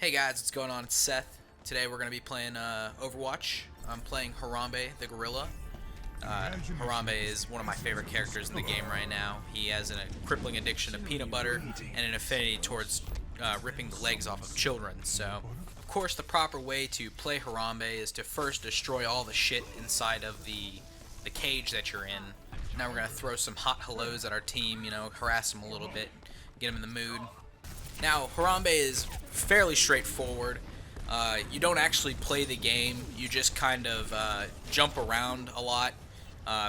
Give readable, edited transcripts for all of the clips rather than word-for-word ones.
Hey guys, what's going on? It's Seth. Today we're going to be playing Overwatch. I'm playing Harambe, the gorilla. Harambe is one of my favorite characters in the game right now. He has a crippling addiction to peanut butter and an affinity towards ripping the legs off of children. So, of course, the proper way to play Harambe is to first destroy all the shit inside of the cage that you're in. Now we're going to throw some hot hellos at our team, harass them a little bit, get them in the mood. Now, Harambe is fairly straightforward. You don't actually play the game, you just kind of jump around a lot,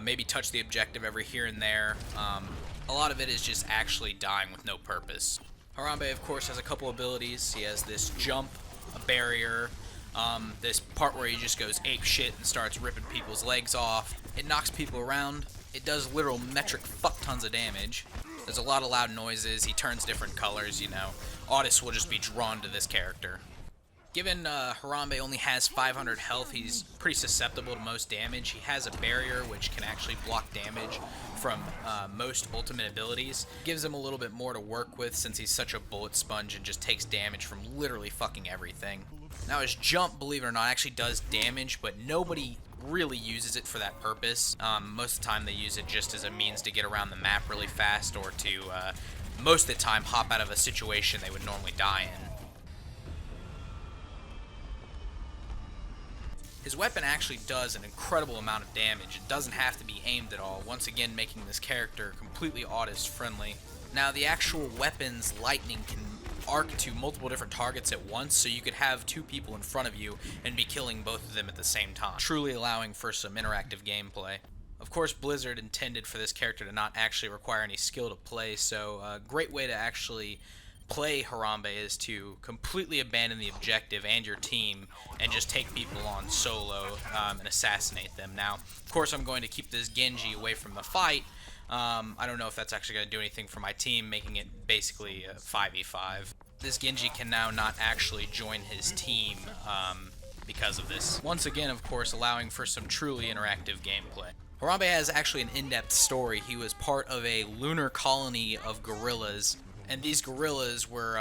maybe touch the objective every here and there. A lot of it is just actually dying with no purpose. Harambe, of course, has a couple abilities. He has this jump, a barrier, this part where he just goes ape shit and starts ripping people's legs off. It knocks people around. It does literal metric fuck tons of damage. There's a lot of loud noises. He turns different colors, Autists will just be drawn to this character. Given Harambe only has 500 health, he's pretty susceptible to most damage. He has a barrier which can actually block damage from most ultimate abilities. Gives him a little bit more to work with since he's such a bullet sponge and just takes damage from literally fucking everything. Now his jump, believe it or not, actually does damage, but nobody really uses it for that purpose. Most of the time they use it just as a means to get around the map really fast or to, most of the time, hop out of a situation they would normally die in. His weapon actually does an incredible amount of damage. It doesn't have to be aimed at all, once again making this character completely autist friendly. Now the actual weapon's lightning can arc to multiple different targets at once, so you could have two people in front of you and be killing both of them at the same time, truly allowing for some interactive gameplay. Of course, Blizzard intended for this character to not actually require any skill to play, so a great way to actually play Harambe is to completely abandon the objective and your team and just take people on solo and assassinate them. Now, of course, I'm going to keep this Genji away from the fight. I don't know if that's actually going to do anything for my team, making it basically a 5v5. This Genji can now not actually join his team because of this. Once again, of course, allowing for some truly interactive gameplay. Harambe has actually an in-depth story. He was part of a lunar colony of gorillas, and these gorillas were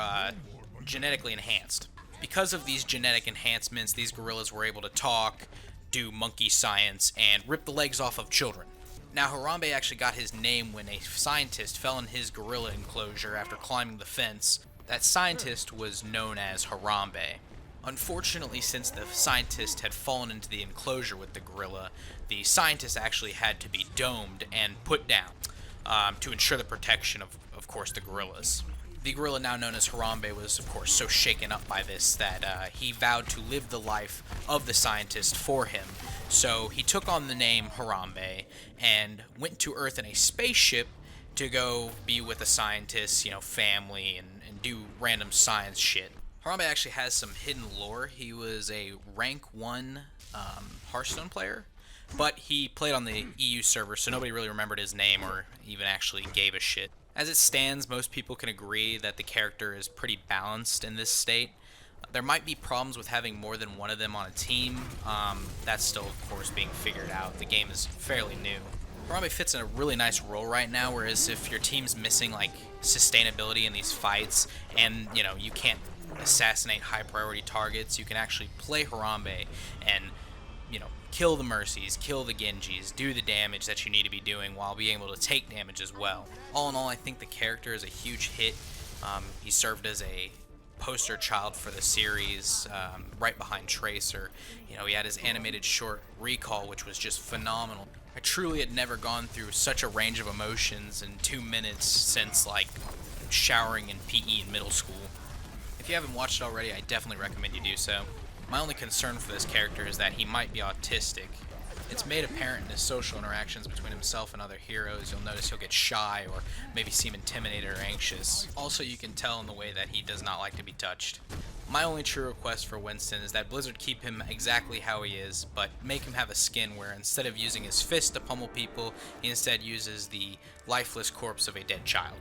genetically enhanced. Because of these genetic enhancements, these gorillas were able to talk, do monkey science, and rip the legs off of children. Now, Harambe actually got his name when a scientist fell in his gorilla enclosure after climbing the fence. That scientist was known as Harambe. Unfortunately, since the scientist had fallen into the enclosure with the gorilla, the scientist actually had to be domed and put down to ensure the protection of course, the gorillas. The gorilla, now known as Harambe, was, of course, so shaken up by this that he vowed to live the life of the scientist for him. So he took on the name Harambe and went to Earth in a spaceship to go be with the scientist's, family and do random science shit. Harambe actually has some hidden lore. He was a rank 1 Hearthstone player, but he played on the EU server, so nobody really remembered his name or even actually gave a shit. As it stands, most people can agree that the character is pretty balanced in this state. There might be problems with having more than one of them on a team. That's still, of course, being figured out. The game is fairly new. Harambe fits in a really nice role right now, whereas if your team's missing, sustainability in these fights, and, you can't assassinate high-priority targets, you can actually play Harambe and, kill the Mercies, kill the Genjis, do the damage that you need to be doing while being able to take damage as well. All in all, I think the character is a huge hit. He served as a poster child for the series, right behind Tracer. He had his animated short Recall, which was just phenomenal. I truly had never gone through such a range of emotions in 2 minutes since, showering in PE in middle school. If you haven't watched it already, I definitely recommend you do so. My only concern for this character is that he might be autistic. It's made apparent in his social interactions between himself and other heroes. You'll notice he'll get shy or maybe seem intimidated or anxious. Also, you can tell in the way that he does not like to be touched. My only true request for Winston is that Blizzard keep him exactly how he is, but make him have a skin where instead of using his fist to pummel people, he instead uses the lifeless corpse of a dead child.